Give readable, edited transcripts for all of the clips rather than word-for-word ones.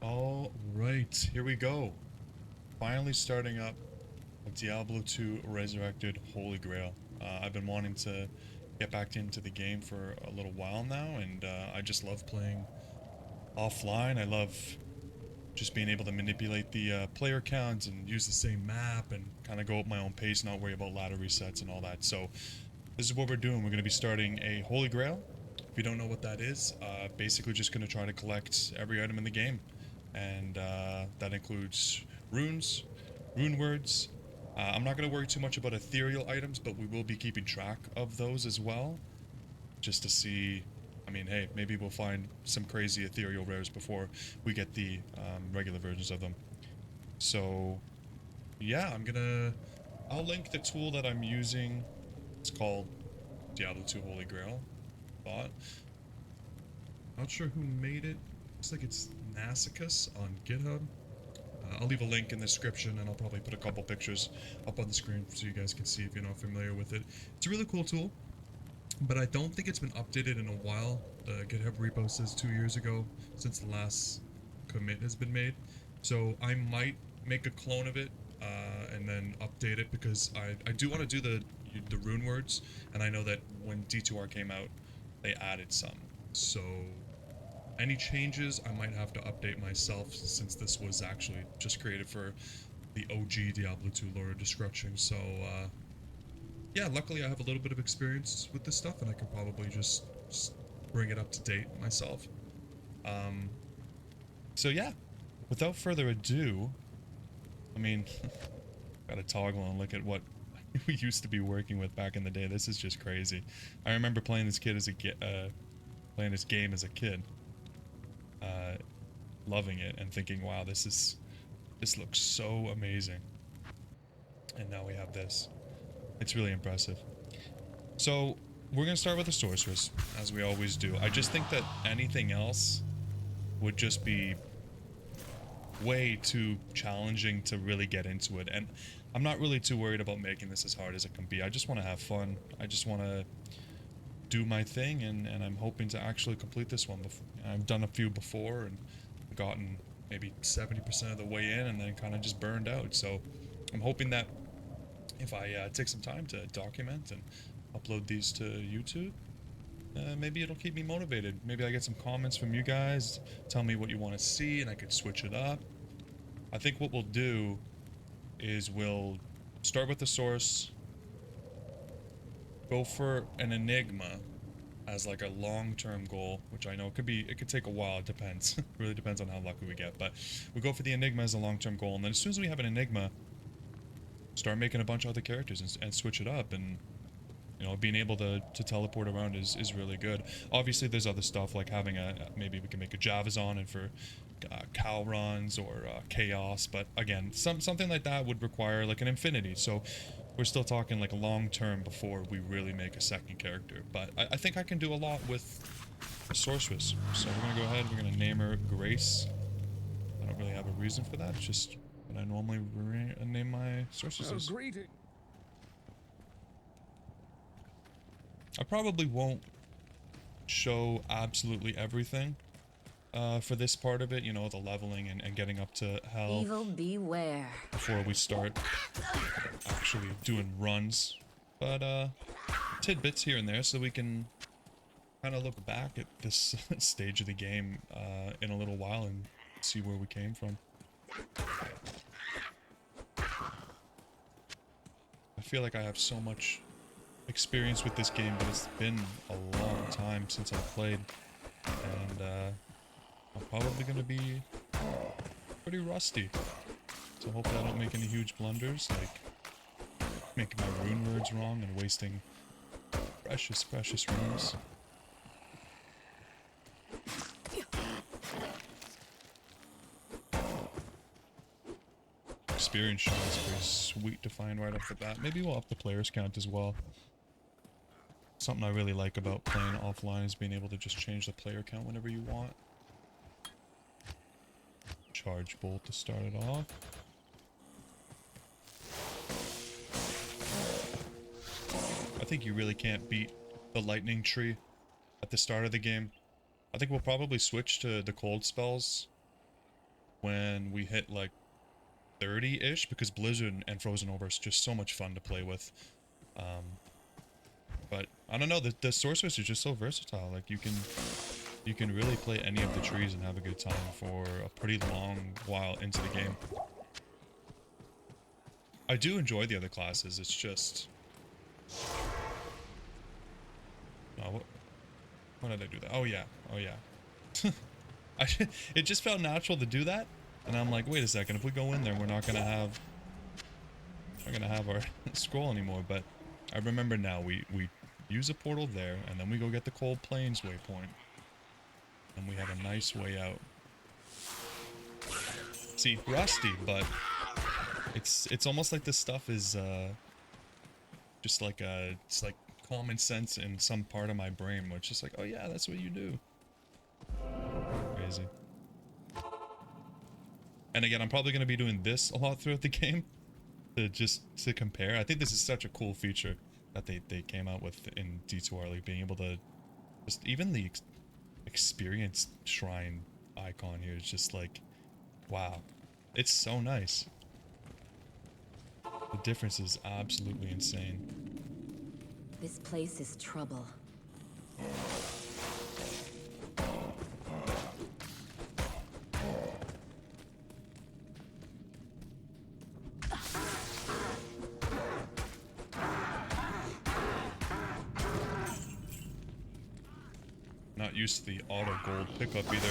All right, here we go. Finally starting up Diablo 2 Resurrected Holy Grail. I've been wanting to get back into the game for a little while now, and I just love playing offline. I love just being able to manipulate the player counts and use the same map and kind of go at my own pace, not worry about ladder resets and all that. So this is what we're doing. We're going to be starting a Holy Grail. If you don't know what that is, basically just going to try to collect every item in the game. And that includes runes, rune words. I'm not going to worry too much about ethereal items, but we will be keeping track of those as well. Just to see, I mean, hey, maybe we'll find some crazy ethereal rares before we get the regular versions of them. So, yeah, I'll link the tool that I'm using. It's called Diablo 2 Holy Grail. Bot. Not sure who made it. Looks like it's Nasicus on GitHub. I'll leave a link in the description, and I'll probably put a couple pictures up on the screen so you guys can see if you're not familiar with it. It's a really cool tool, but I don't think it's been updated in a while. The GitHub repo says 2 years ago since the last commit has been made. So I might make a clone of it and then update it, because I do want to do the rune words, and I know that when D2R came out, they added some. So any changes, I might have to update myself, since this was actually just created for the OG Diablo 2 Lord of Destruction. So, yeah, luckily I have a little bit of experience with this stuff, and I can probably just bring it up to date myself. So yeah, without further ado, I mean, gotta toggle and look at what we used to be working with back in the day. This is just crazy. I remember playing this game as a kid. Loving it and thinking, wow, this looks so amazing. And now we have this. It's really impressive. So we're gonna start with the sorceress, as we always do. I just think that anything else would just be way too challenging to really get into it, and I'm not really too worried about making this as hard as it can be. I just want to have fun. I just want to do my thing, and I'm hoping to actually complete this one. I've done a few before and gotten maybe 70% of the way in, and then kind of just burned out. So I'm hoping that if I take some time to document and upload these to YouTube, maybe it'll keep me motivated. Maybe I get some comments from you guys, tell me what you want to see, and I could switch it up. I think what we'll do is we'll start with the source, go for an enigma as like a long-term goal, which I know it could take a while. It depends. Really depends on how lucky we get. But we go for the enigma as a long-term goal, and then as soon as we have an enigma, start making a bunch of other characters and switch it up. And you know, being able to teleport around is really good. Obviously, there's other stuff like having maybe we can make a Javazon and for cow runs or chaos. But again, something like that would require like an infinity. So we're still talking like a long term before we really make a second character. But I think I can do a lot with a sorceress. So we're gonna go ahead. We're gonna name her Grace. I don't really have a reason for that. It's just what I normally name my sorceresses. Greeting. I probably won't show absolutely everything for this part of it, you know, the leveling and getting up to hell. Evil beware. Before we start actually doing runs. But tidbits here and there so we can kind of look back at this stage of the game in a little while and see where we came from. I feel like I have so much experience with this game, but it's been a long time since I played, and I'm probably gonna be pretty rusty. So hopefully I don't make any huge blunders, like making my rune words wrong and wasting precious runes. Experience shot is pretty sweet to find right off the bat. Maybe we'll up the players count as well. Something I really like about playing offline is being able to just change the player count whenever you want. Charge bolt to start it off. I think you really can't beat the lightning tree at the start of the game. I think we'll probably switch to the cold spells when we hit like 30-ish, because Blizzard and Frozen Over is just so much fun to play with. But I don't know, the sorceress is just so versatile. Like you can really play any of the trees and have a good time for a pretty long while into the game. I do enjoy the other classes. It's just oh, what did I do that? Oh yeah, oh yeah. It just felt natural to do that, and I'm like, wait a second, if we go in there, we're not gonna have our scroll anymore. But I remember now, we use a portal there, and then we go get the Cold Plains waypoint, and we have a nice way out. See, rusty, but it's almost like this stuff is just like it's like common sense in some part of my brain, where it's just like, oh yeah, that's what you do. Crazy. And again, I'm probably going to be doing this a lot throughout the game to compare. I think this is such a cool feature that they came out with in D2R, like being able to just even the experience shrine icon here is just like, wow, it's so nice. The difference is absolutely insane. This place is trouble. Not used to the auto gold pickup either.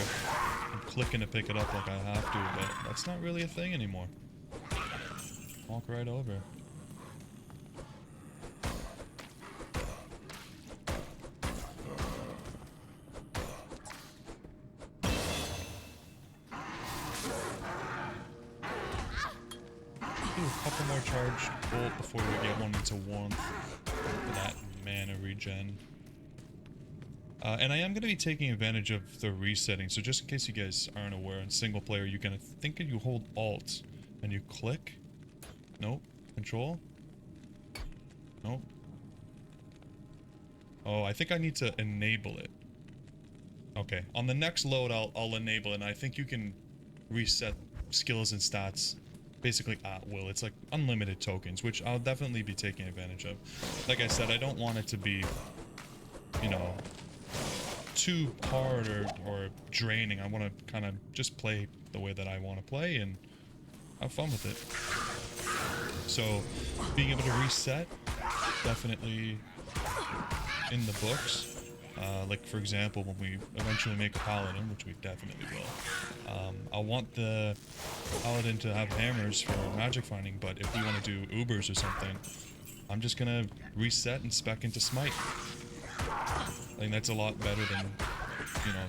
I'm clicking to pick it up like I have to, but that's not really a thing anymore. Walk right over. Do a couple more charged bolt before we get one into warmth for that mana regen. And I am going to be taking advantage of the resetting, so just in case you guys aren't aware, in single player you can think you hold Alt and you click. Nope. Control. Nope. Oh, I think I need to enable it. Okay, on the next load I'll enable it, and I think you can reset skills and stats basically at will. It's like unlimited tokens, which I'll definitely be taking advantage of. Like I said, I don't want it to be, you know, too hard or draining. I want to kind of just play the way that I want to play and have fun with it. So being able to reset, definitely in the books. Like for example, when we eventually make a paladin, which we definitely will, I want the paladin to have hammers for magic finding, but if we want to do ubers or something, I'm just gonna reset and spec into smite. I think that's a lot better than, you know,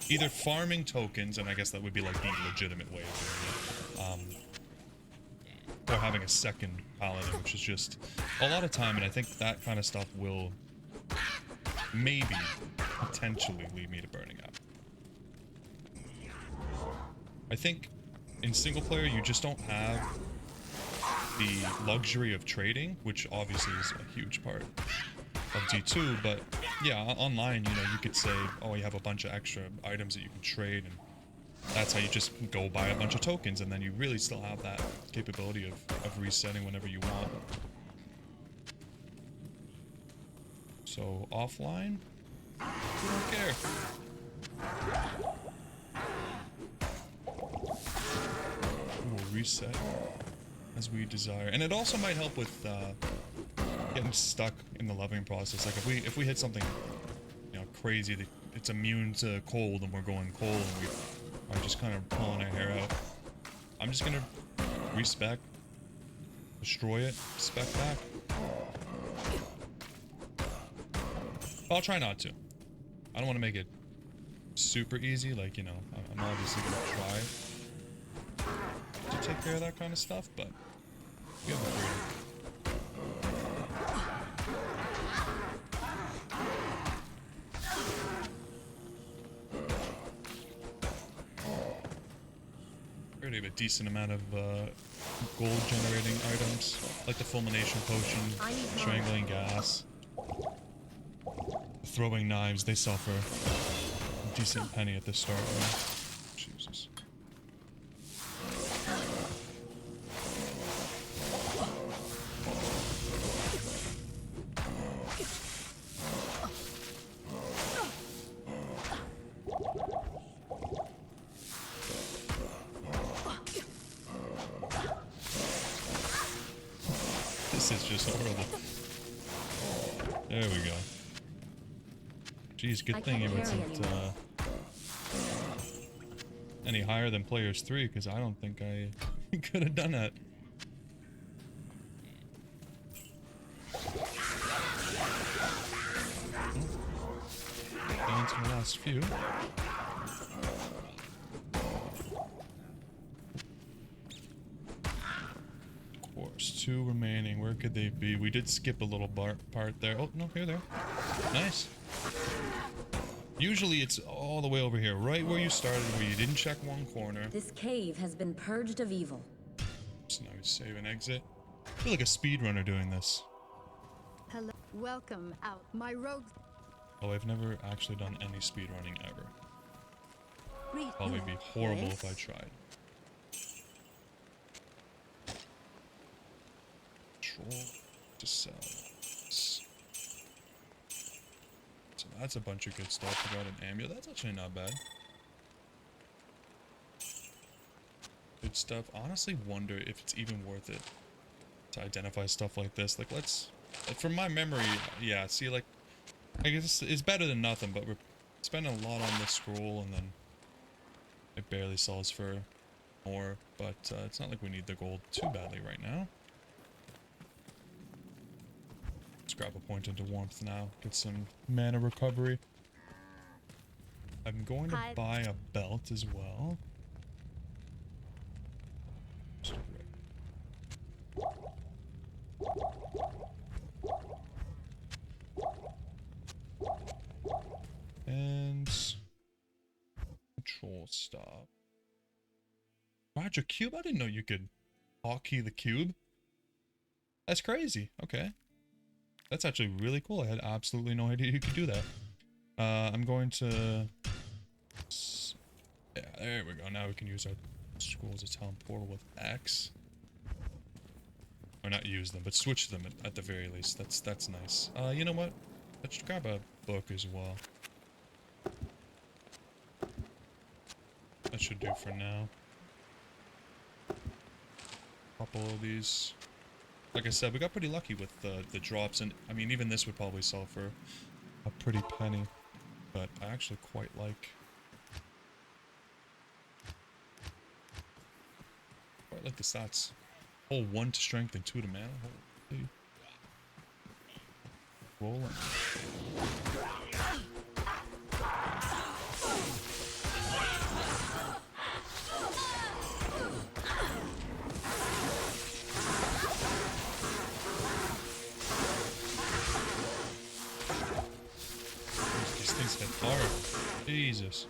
either farming tokens, and I guess that would be like the legitimate way of doing it, or having a second paladin, which is just a lot of time, and I think that kind of stuff will maybe potentially lead me to burning out. I think in single player you just don't have the luxury of trading, which obviously is a huge part of D2, but yeah, online, you know, you could say, oh, you have a bunch of extra items that you can trade, and that's how you just go buy a bunch of tokens, and then you really still have that capability of resetting whenever you want. So offline, we don't care. We'll reset as we desire, and it also might help with getting stuck in the leveling process. Like if we hit something, you know, crazy that it's immune to cold, and we're going cold, and we are just kind of pulling our hair out, I'm just gonna respec, destroy it, spec back. I'll try not to. I don't want to make it super easy, like, you know, I'm obviously gonna try to take care of that kind of stuff, but we have a freedom. We have a decent amount of gold generating items, like the fulmination potion, strangling gas, throwing knives. They sell for a decent penny at the start. Right? Jesus. This is just horrible. There we go. Jeez, good thing it wasn't any higher than players 3, because I don't think I could have done that. Down to the last few. Of course, 2 remaining. Where could they be? We did skip a little part there. Oh, no, here they are. Nice. Usually it's all the way over here, right where you started, where you didn't check one corner. This cave has been purged of evil. So now we save and exit. I feel like a speedrunner doing this. Hello, welcome out my rogues. Oh, I've never actually done any speedrunning ever. Read Probably be horrible if I tried. Control to sell. So that's a bunch of good stuff. We got an amulet. That's actually not bad. Good stuff. Honestly wonder if it's even worth it to identify stuff like this. Like, let's... From my memory, yeah, see, like... I guess it's better than nothing, but we're spending a lot on this scroll, and then... It barely sells for more, but it's not like we need the gold too badly right now. Let's grab a point into warmth now. Get some mana recovery. I'm going to buy a belt as well. And control stop. Roger cube? I didn't know you could hotkey the cube. That's crazy. Okay. That's actually really cool. I had absolutely no idea you could do that. I'm going to... Yeah, there we go. Now we can use our scrolls of town portal with X. Or not use them, but switch them at the very least. That's nice. You know what? Let's grab a book as well. That should do for now. Couple of these. Like I said, we got pretty lucky with the drops, and I mean, even this would probably sell for a pretty penny, but I actually quite like the stats. Oh, 1 to strength and 2 to mana. Holy. Rolling. These things hit hard. Jesus.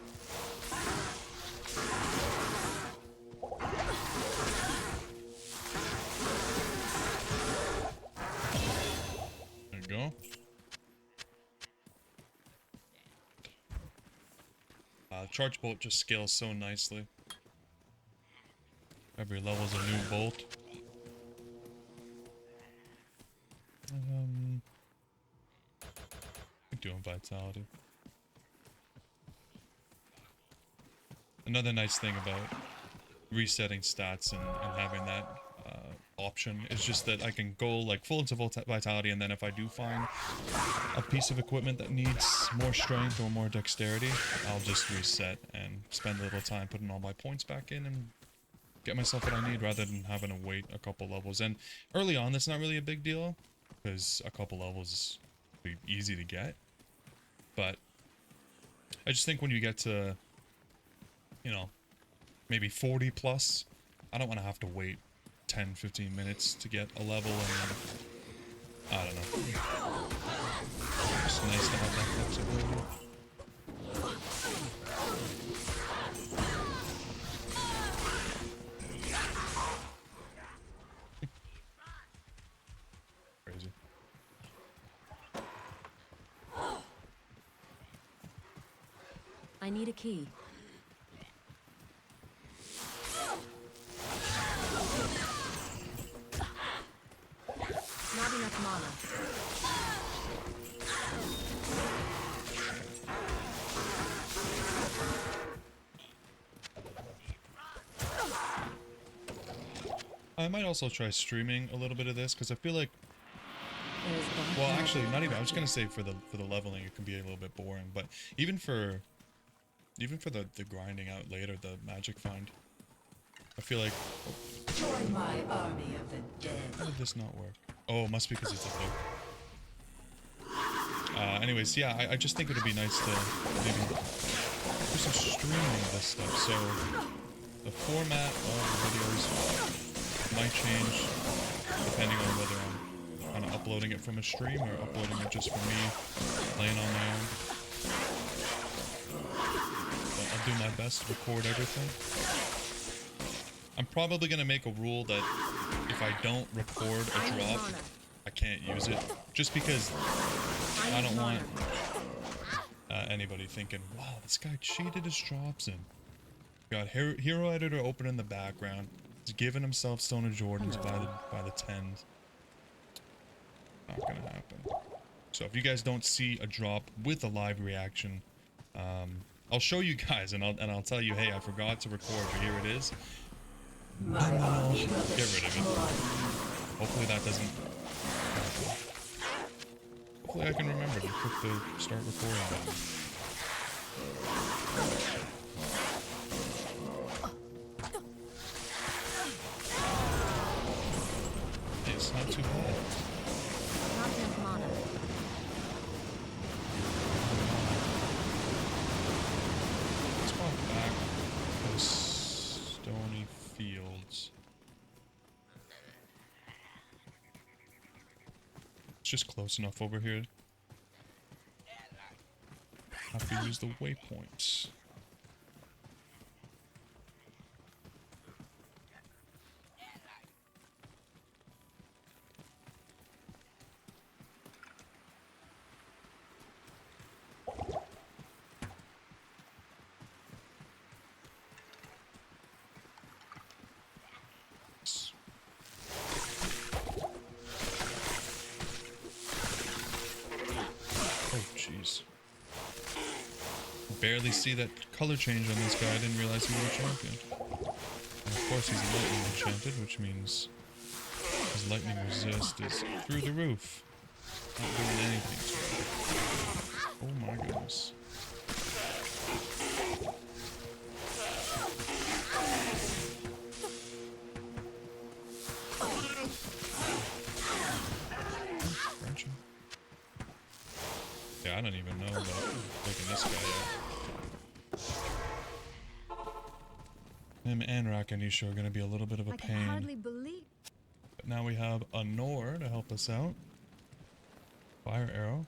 There you go. Charge bolt just scales so nicely. Every level's a new bolt. We're doing vitality. Another nice thing about resetting stats and having that option is just that I can go like full into vitality, and then if I do find a piece of equipment that needs more strength or more dexterity, I'll just reset and spend a little time putting all my points back in and get myself what I need, rather than having to wait a couple levels. And early on, that's not really a big deal, because a couple levels is pretty easy to get. But I just think when you get to, you know, maybe 40 plus, I don't want to have to wait 10-15 minutes to get a level, and I don't know. It's nice to have that flexibility. Crazy. I need a key. Not enough mana. I might also try streaming a little bit of this, because I feel like There's dark Well, magic actually, not even. I was about gonna you. say for the leveling, it can be a little bit boring, but even for the grinding out later, the magic find, I feel like. Join my army of the dead. How did this not work? Oh, it must be because it's a book. Anyways, yeah, I just think it would be nice to maybe do some streaming of this stuff. So the format of the videos might change depending on whether I'm kind of uploading it from a stream or uploading it just for me playing on my own. But I'll do my best to record everything. I'm probably going to make a rule that if I don't record a drop, I can't use it. Just because I don't want anybody thinking, wow, this guy cheated his drops and got hero editor open in the background. He's giving himself Stoner Jordans by the tens. Not gonna happen. So if you guys don't see a drop with a live reaction, I'll show you guys and I'll tell you, hey, I forgot to record, but here it is. My And then I'll army will get rid of it. Hopefully that doesn't happen. Hopefully I can remember to click the start recording button. It's not too bad. Not enough mana. Let's walk back to the stony fields. It's just close enough over here. Have to use the waypoints. Oh, jeez. Barely see that color change on this guy. I didn't realize he was a champion. And of course he's lightning enchanted, which means his lightning resist is through the roof. Not doing anything to him. Oh my goodness. Wrenching. Yeah, I don't even know about taking this guy out. Him and Rakanisha are going to be a little bit of a I can pain. hardly believe. But now we have Anor to help us out. Fire arrow.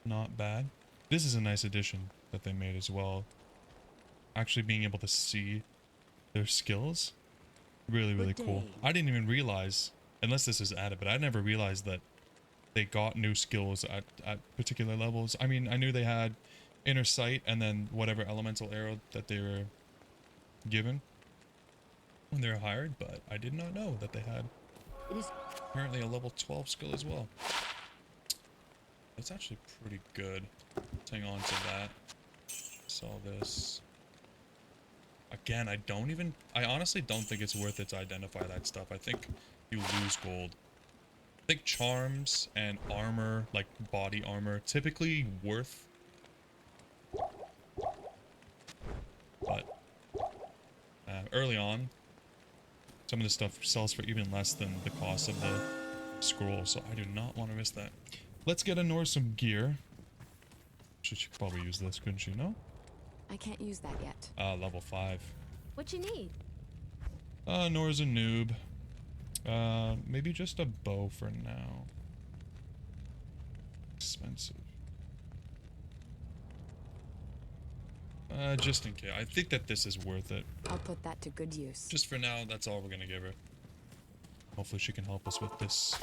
Not bad. This is a nice addition that they made as well. Actually being able to see their skills. Really, really Good cool. day. I didn't even realize, unless this is added, but I never realized that they got new skills at particular levels. I mean, I knew they had inner sight and then whatever elemental arrow that they were given when they were hired, but I did not know that they had It is apparently a level 12 skill as well. That's actually pretty good. Let's hang on to that. Sell this. Again, I honestly don't think it's worth it to identify that stuff. I think you lose gold. I think charms and armor, like body armor, typically worth. But early on, some of this stuff sells for even less than the cost of the scroll, so I do not want to risk that. Let's get Anor some gear. She could probably use this, couldn't she? No? I can't use that yet. Level 5. what you need. Nor's a noob. Maybe just a bow for now. Expensive. Just in case. I think that this is worth it. I'll put that to good use. Just for now, that's all we're gonna give her. Hopefully she can help us with this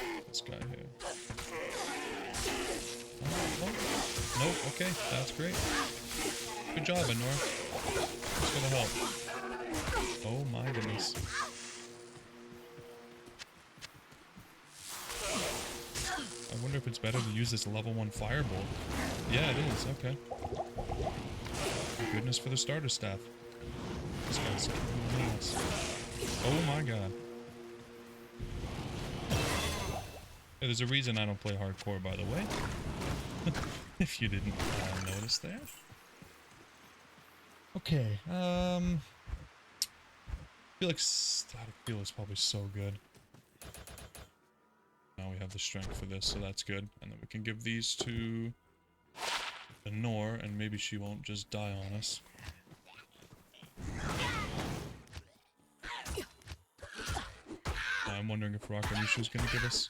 guy here. Oh, nope, okay, that's great. Good job, Anor. Thanks for the help. Oh my goodness. I wonder if it's better to use this level 1 firebolt. Yeah, it is, okay. Goodness for the starter staff. This guy's kicking ass. Oh my god. Yeah, there's a reason I don't play hardcore, by the way. If you didn't notice there. Okay, I feel like static feel is probably so good. Now we have the strength for this, so that's good. And then we can give these to Anor, and maybe she won't just die on us. I'm wondering if Rock and Ishu is going to give us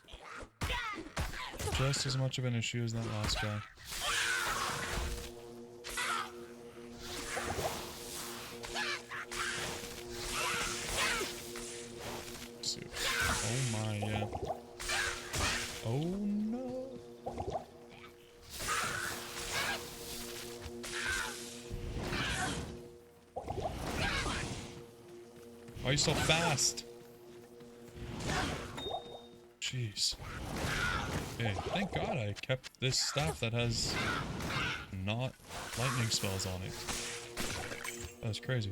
just as much of an issue as that last guy. Let's see. Oh my, yeah. Oh no. Why are you so fast? Jeez. Okay, thank God I kept this staff that has not lightning spells on it. That's crazy.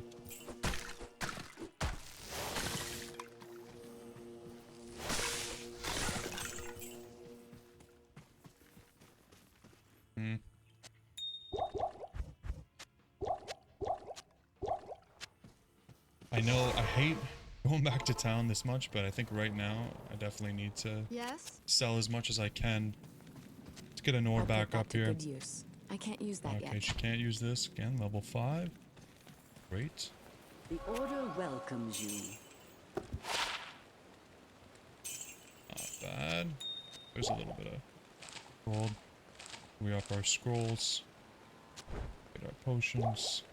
I know I hate going back to town this much, but I think right now I definitely need to sell as much as I can. Let's get Anor back up here. Good use. I can't use that Okay, yet. she can't use this again. Level 5. Great. The order welcomes you. Not bad. There's a little bit of gold. We up our scrolls. Get our potions.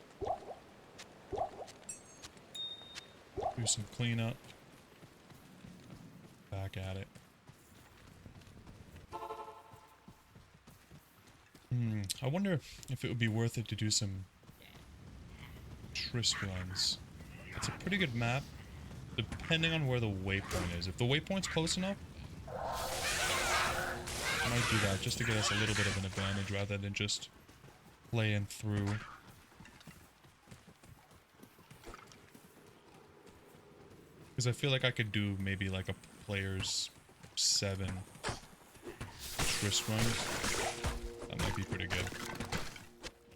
Do some cleanup. Back at it. I wonder if it would be worth it to do some Trist runs. It's a pretty good map, depending on where the waypoint is. If the waypoint's close enough, I might do that just to get us a little bit of an advantage rather than just playing through. Because I feel like I could do maybe like a player's 7 Trist runs. That might be pretty good.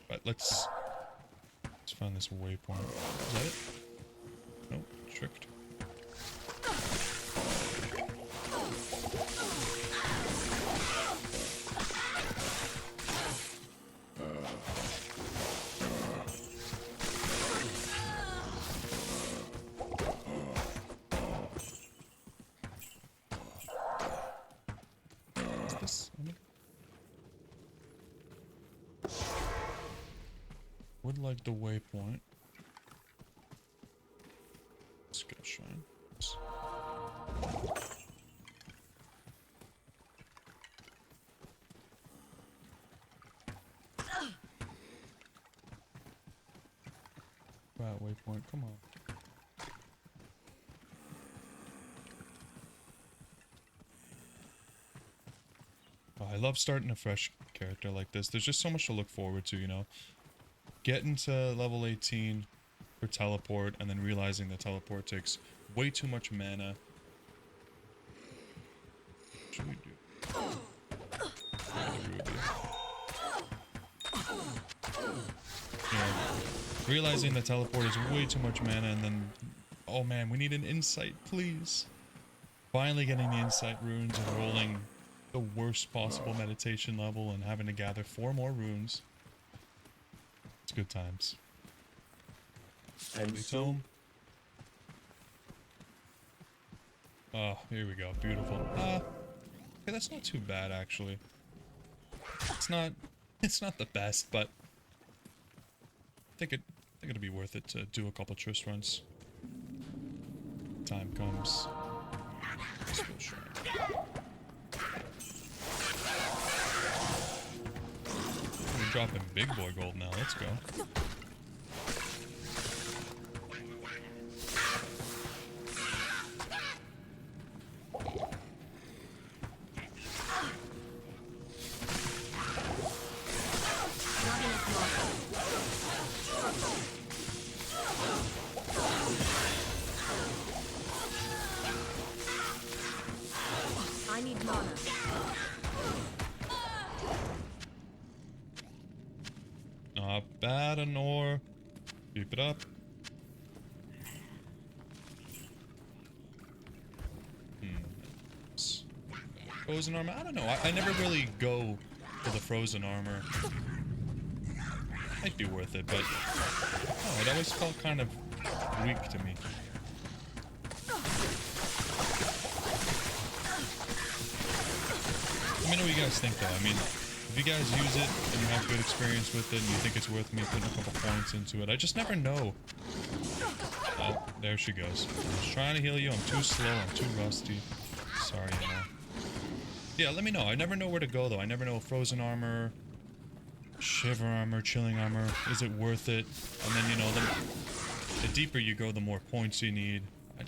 But let's find this waypoint. Is that it? Nope, tricked. What's this? Would like the waypoint. Skill shrine. That waypoint, come on. Oh, I love starting a fresh character like this. There's just so much to look forward to, you know. Getting to level 18 for teleport and then realizing the teleport takes way too much mana. What should we do? Yeah, realizing the teleport is way too much mana and then, oh man, we need an insight, please. Finally getting the insight runes and rolling the worst possible meditation level and having to gather 4 more runes. It's good times. And so Home. Oh, here we go. Beautiful. Okay, that's not too bad actually. It's not the best, but I think it'll be worth it to do a couple Trist runs. Time comes. Skill shrine. We're dropping big boy gold now. Let's go. I need mana. that, Anor. Keep it up. Frozen armor? I don't know. I never really go for the frozen armor. Might be worth it, but oh, it always felt kind of weak to me. Let me know what you guys think, though. I mean, if you guys use it and you have good experience with it and you think it's worth me putting a couple points into it, I just never know. Oh, there she goes. I was trying to heal you. I'm too slow. I'm too rusty. Sorry, Anna. Yeah, let me know. I never know where to go, though. I never know if frozen armor, shiver armor, chilling armor, is it worth it? And then, you know, the deeper you go, the more points you need. I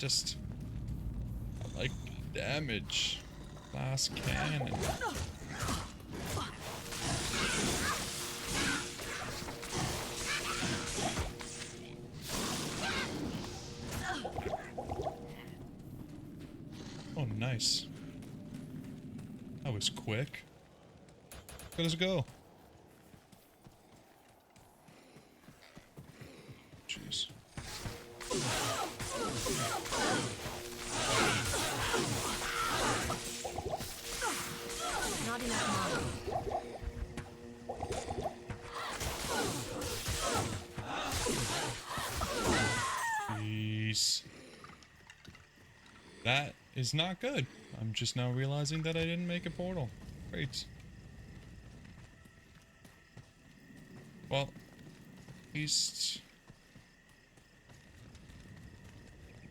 like damage. Glass cannon. Oh, nice. That was quick. Let us go. Jeez. Not enough mana. Peace. That is not good. I'm just now realizing that I didn't make a portal. Great. Well, at least...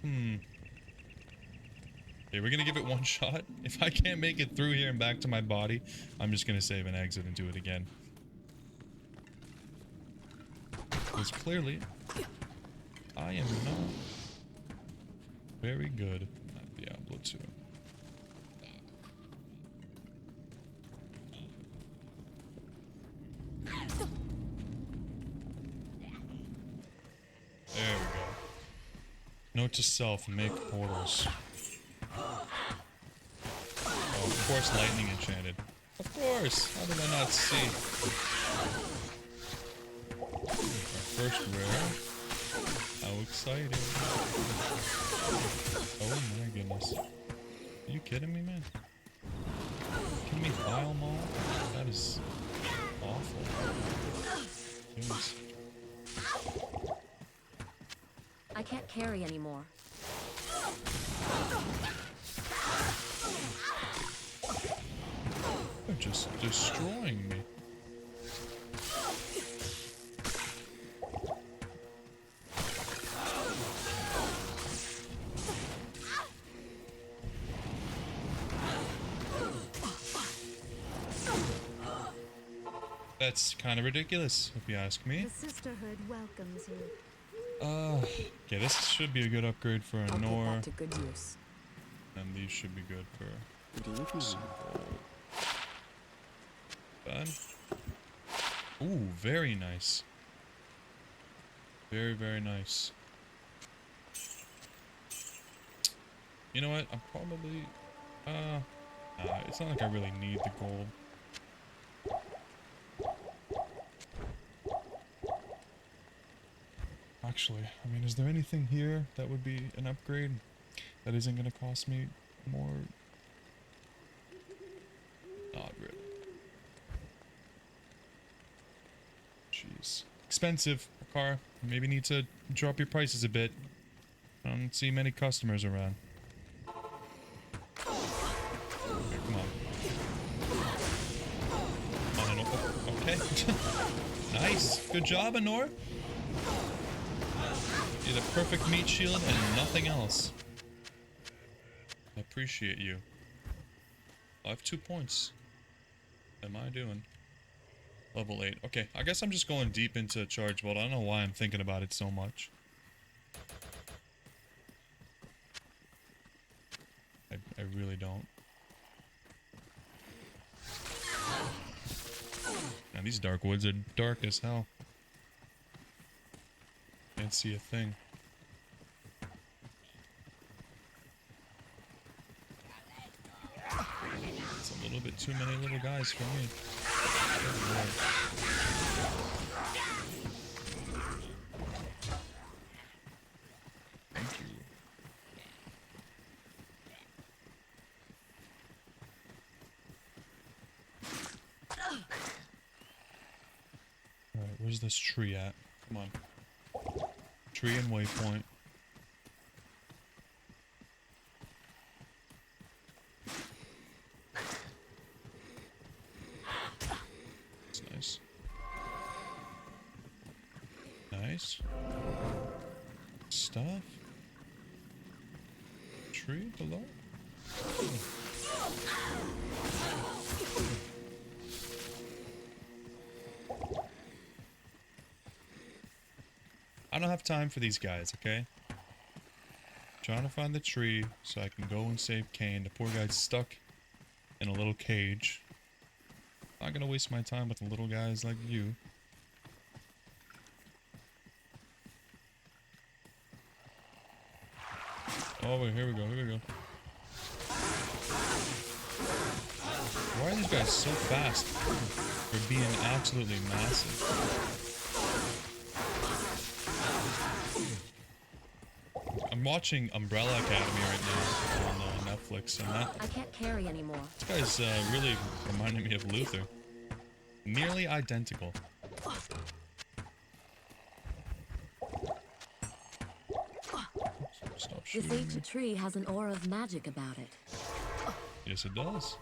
Okay, we're gonna give it one shot. If I can't make it through here and back to my body, I'm just gonna save and exit and do it again. Because clearly, I am not very good at Diablo 2. There we go. Note to self, make portals. Oh, of course, lightning enchanted. Of course! How did I not see? Our first rare. How exciting. Oh my goodness. Are you kidding me, man? Can we file them all? That is awful. Goodness. I can't carry anymore. They're just destroying me. That's kind of ridiculous, if you ask me. The sisterhood welcomes you. Okay, this should be a good upgrade for I'll put Anor, that to good use. and these should be good for Good evening. some gold. Done. Ooh, very nice. Very, very nice. You know what? I'm probably... it's not like I really need the gold. Actually, I mean, is there anything here that would be an upgrade that isn't going to cost me more? Not really. Jeez. Expensive. A car. Maybe need to drop your prices a bit. I don't see many customers around. Okay, come on. Come on, Anor. Okay. Nice. Good job, Anor. You're the perfect meat shield and nothing else. I appreciate you. I have 2 points. What am I doing? Level 8. Okay, I guess I'm just going deep into charge vault. I don't know why I'm thinking about it so much. I really don't. Now these dark woods are dark as hell. Can't see a thing. It's a little bit too many little guys for me. Good lord. Where's this tree at? Come on. Tree and waypoint. That's nice. Nice. Stuff. Tree below? I don't have time for these guys, okay? Trying to find the tree so I can go and save Kane. The poor guy's stuck in a little cage. Not gonna waste my time with little guys like you. Oh, wait, here we go, here we go. Why are these guys so fast for being absolutely massive? I'm watching Umbrella Academy right now on Netflix, and I can't carry anymore. this guy's really reminding me of Luther. Nearly identical. Stop shooting This me. ancient tree has an aura of magic about it. Yes, it does.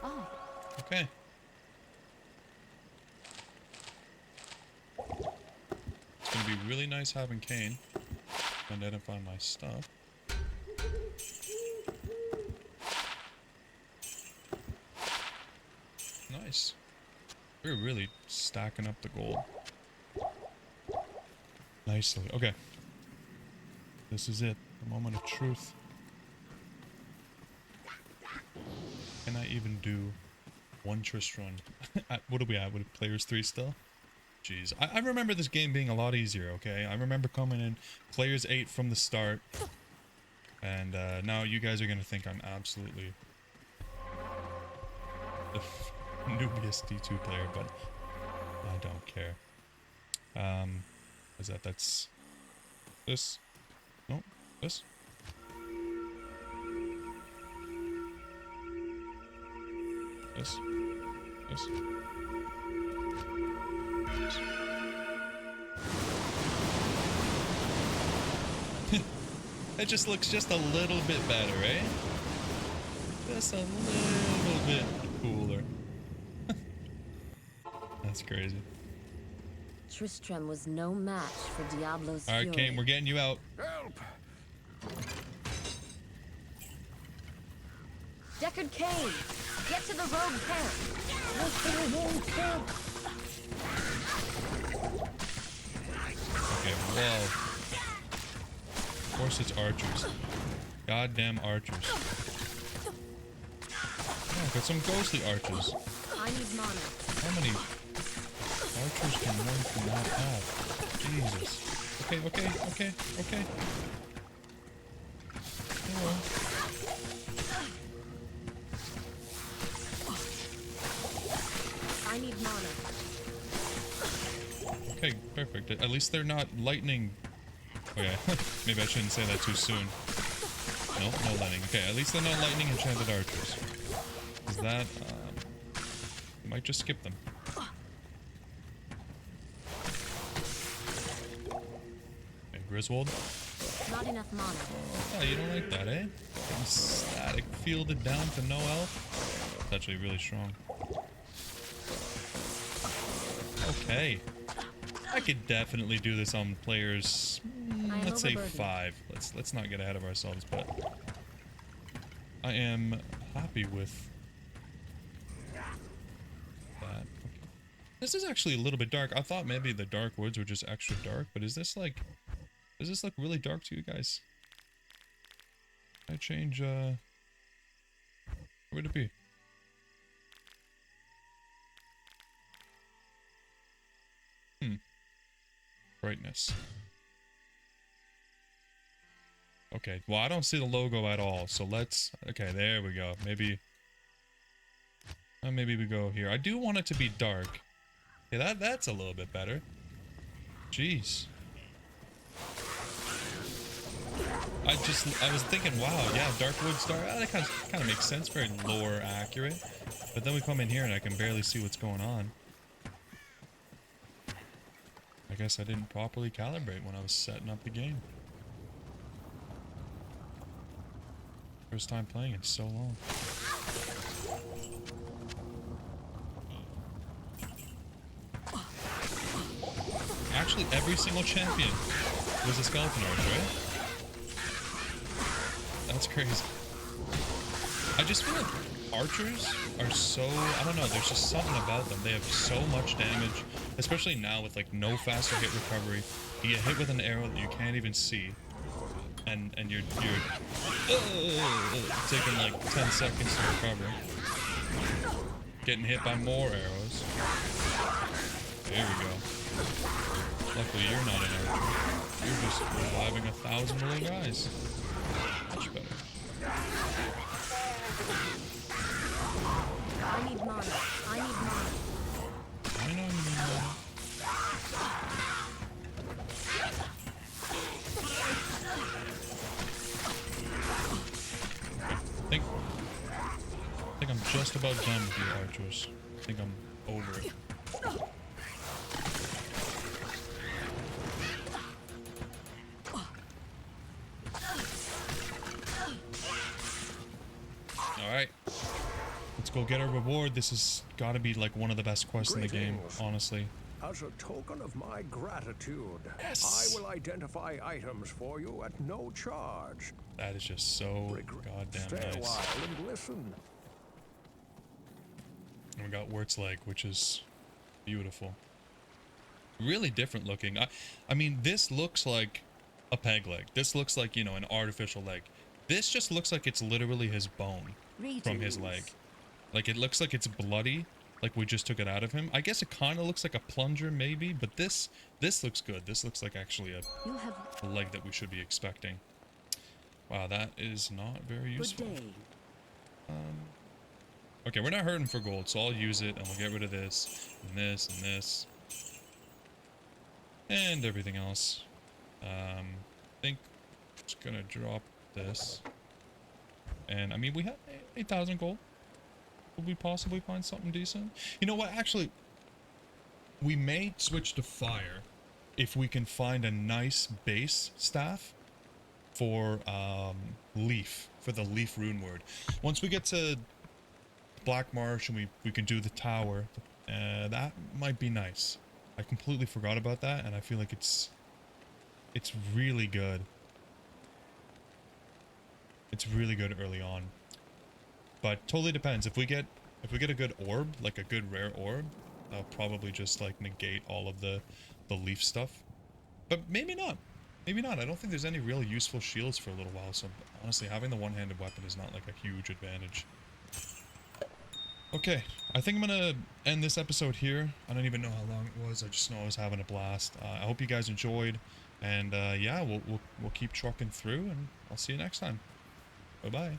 Oh, Okay. It's gonna be really nice having Kane and identify my stuff. Nice. We're really stacking up the gold. Nicely. Okay. This is it. The moment of truth. Can I even do one Trist run? What are we at? What, players 3 still? Jeez. I remember this game being a lot easier, okay? I remember coming in players 8 from the start. And now you guys are going to think I'm absolutely the noobiest D2 player, but I don't care. Is that's this? No, this? This? This? It just looks just a little bit better, eh? Just a little bit cooler. That's crazy. Tristram was no match for Diablo's All right, fury. Kane, we're getting you out. Deckard Kane, get to the rogue camp. Okay, whoa. Of course it's archers. Goddamn archers. Oh, got some ghostly archers. I need mana. How many archers can one from that have? Jesus. Okay. Hello. I need mana. Okay, perfect. At least they're not lightning. Okay, maybe I shouldn't say that too soon. Nope, no lightning. Okay, at least they're not lightning enchanted archers. Is that, you might just skip them. Okay, Griswold. Not enough mana. Oh, you don't like that, eh? Getting static fielded down to no health. It's actually really strong. Okay. I could definitely do this on players, let's say 5. Let's not get ahead of ourselves, but I am happy with that. Okay. This is actually a little bit dark. I thought maybe the dark woods were just extra dark, but does this look really dark to you guys? Can I change, where would it be? Brightness. Okay, well I don't see the logo at all, so let's, okay, there we go. Maybe we go here. I do want it to be dark. Yeah, that's a little bit better. Jeez. I was thinking, wow, yeah, Darkwood Star, that kind of makes sense, very lore accurate. But then we come in here and I can barely see what's going on. I guess I didn't properly calibrate when I was setting up the game. First time playing in so long. Actually, every single champion was a skeleton archer, right? That's crazy. I just feel like archers are so, I don't know, there's just something about them. They have so much damage, especially now with like no faster hit recovery. You get hit with an arrow that you can't even see, and you're taking like 10 seconds to recover. Getting hit by more arrows. There we go. Luckily you're not an archer. You're just reviving 1,000 little guys. Much better. I need mana. I need mana. I know you need mana. I think I'm just about done with you archers. I think I'm over it. Alright. Let's go get our reward. This has got to be like one of the best quests in the game, honestly. As a token of my gratitude, Yes. I will identify items for you at no charge. That is just so goddamn Stay a nice. while and listen. And we got Wirt's leg, which is beautiful. Really different looking. I mean, this looks like a peg leg. This looks like, you know, an artificial leg. This just looks like it's literally his bone from his leg. Like, it looks like it's bloody, like we just took it out of him. I guess it kind of looks like a plunger, maybe, but this looks good. This looks like actually a leg that we should be expecting. Wow, that is not very useful. Okay, we're not hurting for gold, so I'll use it, and we'll get rid of this, and this, and this. And everything else. I think I'm just gonna drop this. And, I mean, we have 8,000 gold. Could we possibly find something decent? You know what, actually, we may switch to fire if we can find a nice base staff for leaf, for the leaf rune word. Once we get to Black Marsh and we can do the tower, that might be nice. I completely forgot about that, and I feel like it's really good. It's really good early on. But totally depends. If we get a good orb, like a good rare orb, that'll probably just like negate all of the leaf stuff. But maybe not. Maybe not. I don't think there's any real useful shields for a little while, so honestly having the one-handed weapon is not like a huge advantage. Okay, I think I'm gonna end this episode here. I don't even know how long it was. I just know I was having a blast. I hope you guys enjoyed, and yeah, we'll keep trucking through, and I'll see you next time. Bye bye.